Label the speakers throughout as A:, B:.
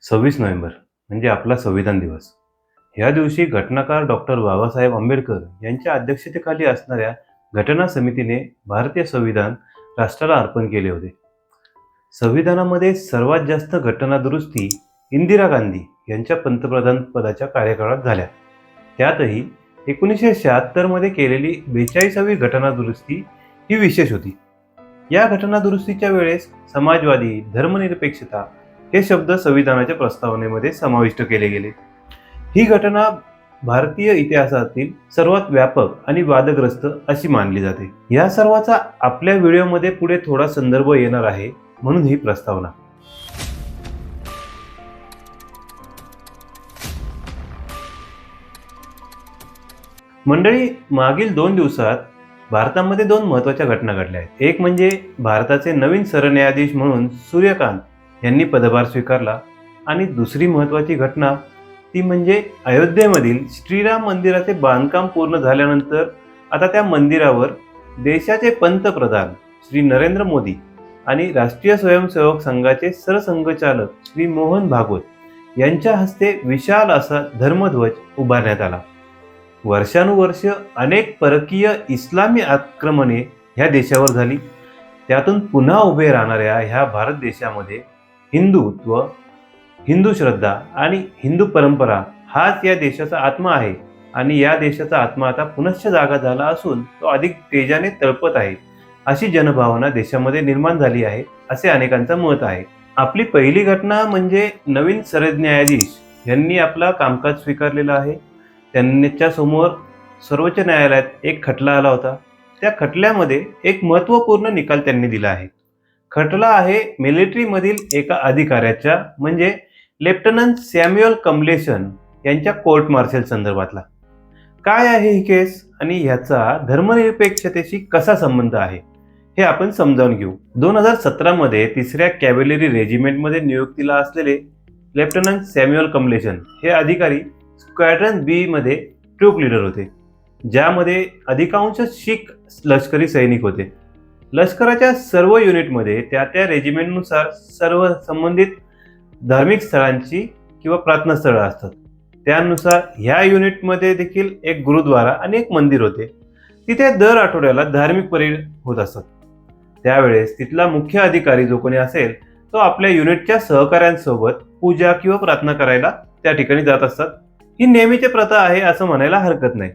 A: 26 November म्हणजे आपला संविधान दिवस. ह्या दिवशी घटनाकार डॉक्टर बाबासाहेब आंबेडकर यांच्या अध्यक्षतेखाली असणाऱ्या घटना समितीने भारतीय संविधान राष्ट्राला अर्पण केले होते. संविधानामध्ये सर्वात जास्त घटना दुरुस्ती इंदिरा गांधी यांच्या पंतप्रधान पदाच्या कार्यकाळात झाल्या. त्यातही 1976 मध्ये केलेली 42वी घटना दुरुस्ती ही विशेष होती. या घटना दुरुस्तीच्या वेळेस समाजवादी, धर्मनिरपेक्षता हे शब्द संविधानाच्या प्रस्तावनेमध्ये समाविष्ट केले गेले. ही घटना भारतीय इतिहासातील सर्वात व्यापक आणि वादग्रस्त अशी मानली जाते. या सर्वाचा आपल्या व्हिडिओमध्ये पुढे थोडा संदर्भ येणार आहे, म्हणून ही प्रस्तावना. मंडळी, मागील 2 दिवसात भारतामध्ये 2 महत्त्वाच्या घटना घडल्या आहेत. एक म्हणजे भारताचे नवीन सरन्यायाधीश म्हणून सूर्यकांत यांनी पदभार स्वीकारला आणि दुसरी महत्त्वाची घटना ती म्हणजे अयोध्येमधील श्रीराम मंदिराचे बांधकाम पूर्ण झाल्यानंतर आता त्या मंदिरावर देशाचे पंतप्रधान श्री नरेंद्र मोदी आणि राष्ट्रीय स्वयंसेवक संघाचे सरसंघचालक श्री मोहन भागवत यांच्या हस्ते विशाल असा धर्मध्वज उभारण्यात आला. वर्षानुवर्ष अनेक परकीय इस्लामी आक्रमणे ह्या देशावर झाली. त्यातून पुन्हा उभे राहणाऱ्या ह्या भारत देशामध्ये हिंदुत्व, हिंदू श्रद्धा आणि हिंदू परंपरा हाच या देशाचा आत्मा आहे आणि या देशाचा आत्मा आता पुनश्च जागा झाला असून तो अधिक तेजाने तळपत आहे अशी जनभावना देशामध्ये निर्माण झाली आहे, असे अनेकांचं मत आहे. आपली पहिली घटना म्हणजे नवीन सरन्यायाधीश यांनी आपला कामकाज स्वीकारलेला आहे. त्यांच्या समोर सर्वोच्च न्यायालयात एक खटला आला होता. त्या खटल्यामध्ये एक महत्त्वपूर्ण निकाल त्यांनी दिला आहे. खटला आहे मिलिटरीमधील एका अधिकाऱ्याच्या म्हणजे लेफ्टनंट सॅम्युअल कमलेशन यांच्या कोर्ट मार्शल संदर्भातला. काय आहे ही केस आणि ह्याचा धर्मनिरपेक्षतेशी कसा संबंध आहे हे आपण समजावून घेऊ. 2017 मध्ये 3ऱ्या कॅव्हलरी रेजिमेंटमध्ये नियुक्तीला असलेले लेफ्टनंट सॅम्युअल कमलेशन हे अधिकारी स्क्वॅड्रन बी मध्ये ट्रूप लीडर होते, ज्यामध्ये अधिकांश शीख लष्करी सैनिक होते. लष्कराच्या सर्व युनिटमध्ये त्या रेजिमेंटनुसार सर्व संबंधित धार्मिक स्थळांची किंवा प्रार्थना स्थळं असतात. त्यानुसार ह्या युनिटमध्ये देखील एक गुरुद्वारा आणि एक मंदिर होते. तिथे दर आठवड्याला धार्मिक परेड होत असतात. त्यावेळेस तिथला मुख्य अधिकारी जो कोणी असेल तो आपल्या युनिटच्या सहकाऱ्यांसोबत पूजा किंवा प्रार्थना करायला त्या ठिकाणी जात असतात. ही नेहमीची प्रथा आहे असं म्हणायला हरकत नाही.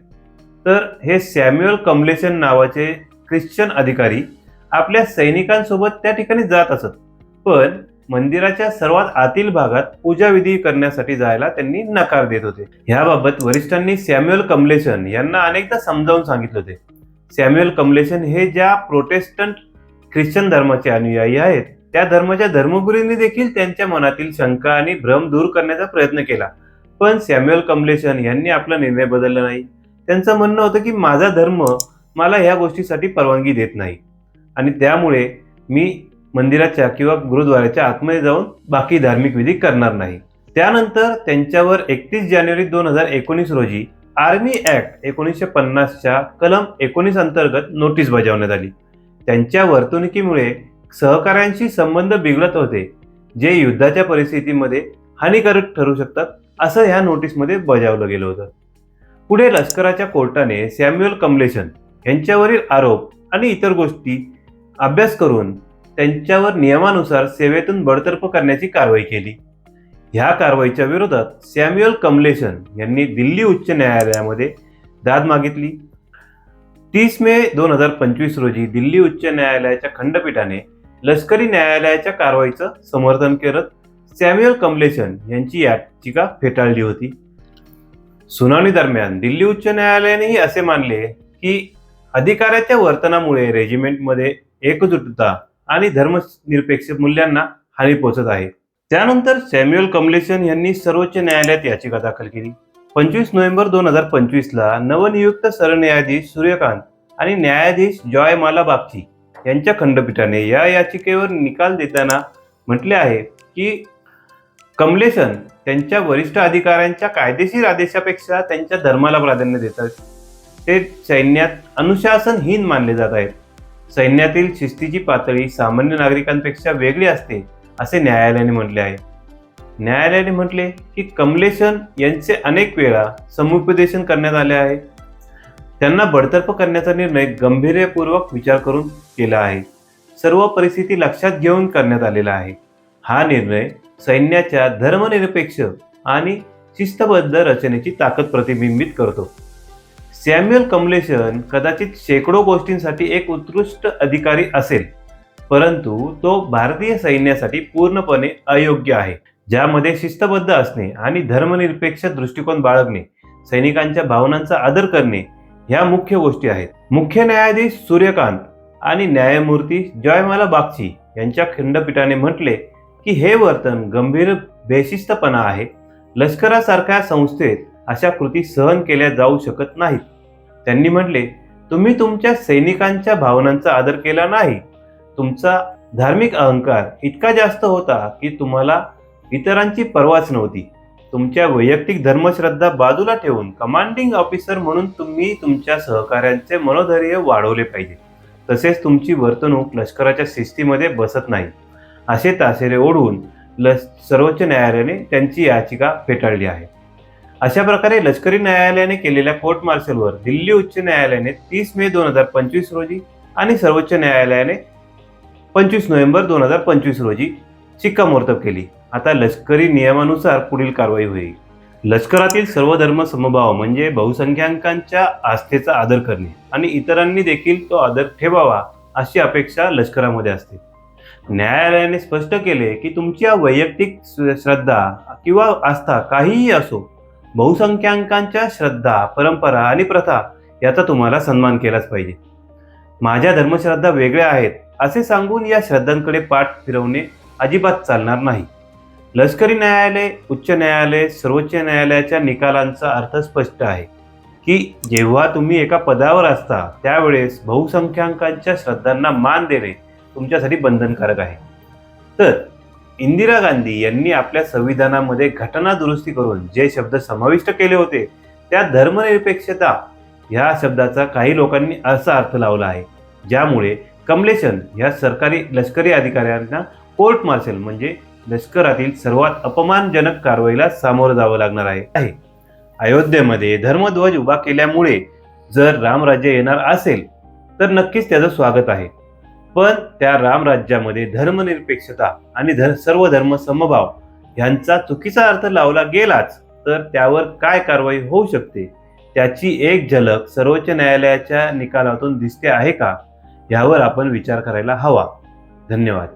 A: तर हे सॅम्युअल कमलेशन नावाचे ख्रिश्चन अधिकारी आपल्या सैनिकांसोबत त्या ठिकाणी जात असत, पण मंदिराच्या सर्वात आतील भागात पूजाविधी करण्यासाठी जायला त्यांनी नकार देत होते. ह्याबाबत वरिष्ठांनी सॅम्युअल कमलेशन यांना अनेकदा समजावून सांगितले होते. सॅम्युअल कमलेशन हे ज्या प्रोटेस्टंट ख्रिश्चन धर्माचे अनुयायी आहेत त्या धर्माच्या धर्मगुरूंनी देखील त्यांच्या मनातील शंका आणि भ्रम दूर करण्याचा प्रयत्न केला, पण सॅम्युअल कमलेशन यांनी आपला निर्णय बदलला नाही. त्यांचं म्हणणं होतं की माझा धर्म मला ह्या गोष्टीसाठी परवानगी देत नाही आणि त्यामुळे मी मंदिराच्या किंवा गुरुद्वाराच्या आतमध्ये जाऊन बाकी धार्मिक विधी करणार नाही. त्यानंतर त्यांच्यावर 31 जानेवारी 2019 रोजी आर्मी ऍक्ट 1950च्या कलम 19 अंतर्गत नोटीस बजावण्यात आली. त्यांच्या वर्तणुकीमुळे सहकाऱ्यांशी संबंध बिघडत होते, जे युद्धाच्या परिस्थितीमध्ये हानिकारक ठरू शकतात असं ह्या नोटीसमध्ये बजावलं गेलं होतं. पुढे लष्कराच्या कोर्टाने सॅम्युअल कमलेशन यांच्यावरील आरोप आणि इतर गोष्टी अभ्यास करून त्यांच्यावर नियमानुसार सेवेतून बडतर्फ करण्याची कारवाई केली. ह्या कारवाईच्या विरोधात सॅम्युअल कमलेशन यांनी दिल्ली उच्च न्यायालयामध्ये दाद मागितली. 30 मे 2025 रोजी दिल्ली उच्च न्यायालयाच्या खंडपीठाने लष्करी न्यायालयाच्या कारवाईचं समर्थन करत सॅम्युअल कमलेशन यांची याचिका फेटाळली होती. सुनावणी दरम्यान दिल्ली उच्च न्यायालयानेही असे मानले की अधिकाऱ्याच्या वर्तनामुळे रेजिमेंटमध्ये एकजुटता आणि धर्मनिरपेक्ष मूल्यांना हानी पोहोचत आहे. त्यानंतर सॅम्युअल कमलेशन यांनी सर्वोच्च न्यायालयात याचिका दाखल केली. 25 नोव्हेंबर 2025ला नवनियुक्त सरन्यायाधीश सूर्यकांत आणि न्यायाधीश जॉयमाला बागची यांच्या खंडपीठाने या याचिकेवर निकाल देताना म्हटले आहे की कमलेशन त्यांच्या वरिष्ठ अधिकाऱ्यांच्या कायदेशीर आदेशापेक्षा त्यांच्या धर्माला प्राधान्य देतात. ते सैन्यात अनुशासनहीन मानले जात आहेत. सैन्यातील शिस्तीची पातळी सामान्य नागरिकांपेक्षा वेगळी असते असे न्यायालयाने म्हटले आहे. न्यायालयाने म्हटले की कमलेशन यांचे अनेक वेळा समुपदेशन करण्यात आले आहे. त्यांना बडतर्फ करण्याचा निर्णय गंभीरपूर्वक विचार करून केला आहे. सर्व परिस्थिती लक्षात घेऊन करण्यात आलेला आहे. हा निर्णय सैन्याच्या धर्मनिरपेक्ष आणि शिस्तबद्ध रचनेची ताकद प्रतिबिंबित करतो. सॅम्युअल कमलेशन कदाचित शेकडो गोष्टींसाठी एक उत्कृष्ट अधिकारी असेल, परंतु तो भारतीय सैन्यासाठी पूर्णपणे अयोग्य आहे, ज्यामध्ये शिस्तबद्ध असणे आणि धर्मनिरपेक्ष दृष्टिकोन बाळगणे, सैनिकांच्या भावनांचा आदर करणे ह्या मुख्य गोष्टी आहेत. मुख्य न्यायाधीश सूर्यकांत आणि न्यायमूर्ती जयमाला बागची यांच्या खंडपीठाने म्हटले की हे वर्तन गंभीर बेशिस्तपणा आहे. लष्करासारख्या संस्थेत अशा कृती सहन केल्या जाऊ शकत नाहीत. त्यांनी म्हटले, तुम्ही तुमच्या सैनिकांच्या भावनांचा आदर केला नाही. तुमचा धार्मिक अहंकार इतका जास्त होता की तुम्हाला इतरांची पर्वाच नव्हती. तुमच्या वैयक्तिक धर्मश्रद्धा बाजूला ठेवून कमांडिंग ऑफिसर म्हणून तुम्ही तुमच्या सहकाऱ्यांचे मनोधैर्य वाढवले पाहिजे. तसेच तुमची वर्तणूक लष्कराच्या शिस्तीमध्ये बसत नाही, असे ताशेरे ओढून सर्वोच्च न्यायालयाने त्यांची याचिका फेटाळली आहे. अशा प्रकारे लष्करी न्यायालयाने केलेल्या कोर्ट मार्शलवर दिल्ली उच्च न्यायालयाने 30 मे 2025 रोजी आणि सर्वोच्च न्यायालयाने 25 नोव्हेंबर 2025 रोजी शिक्कामोर्तब केली. आता लष्करी नियमानुसार पुढील कारवाई होईल. लष्करातील सर्व धर्म समभाव म्हणजे बहुसंख्याकांच्या आस्थेचा आदर करणे आणि इतरांनी देखील तो आदर ठेवावा अशी अपेक्षा लष्करामध्ये असते. न्यायालयाने स्पष्ट केले की तुमची वैयक्तिक श्रद्धा किंवा आस्था काहीही असो, बहुसंख्याकांच्या श्रद्धा, परंपरा आणि प्रथा याचा तुम्हाला सन्मान केलाच पाहिजे. माझ्या धर्मश्रद्धा वेगळ्या आहेत असे सांगून या श्रद्धांकडे पाठ फिरवणे अजिबात चालणार नाही. लष्करी न्यायालय, उच्च न्यायालय, सर्वोच्च न्यायालयाच्या निकालांचा अर्थ स्पष्ट आहे की जेव्हा तुम्ही एका पदावर असता त्यावेळेस बहुसंख्याकांच्या श्रद्धांना मान देणे तुमच्यासाठी बंधनकारक आहे. तर इंदिरा गांधी यांनी आपल्या संविधानामध्ये घटना दुरुस्ती करून जे शब्द समाविष्ट केले होते त्यात धर्मनिरपेक्षता ह्या शब्दाचा काही लोकांनी असा अर्थ लावला आहे, ज्यामुळे कमलेशन ह्या लष्करी अधिकाऱ्यांना कोर्ट मार्शल म्हणजे लष्करातील सर्वात अपमानजनक कारवाईला सामोरं जावं लागणार आहे. अयोध्येमध्ये धर्मध्वज उभा केल्यामुळे जर रामराज्य येणार असेल तर नक्कीच त्याचं स्वागत आहे, पण त्या रामराज्यामध्ये धर्मनिरपेक्षता आणि सर्व धर्म समभाव यांचा चुकीचा अर्थ लावला गेलाच तर त्यावर काय कारवाई होऊ शकते त्याची एक झलक सर्वोच्च न्यायालयाच्या निकालातून दिसते आहे का, यावर आपण विचार करायला हवा. धन्यवाद.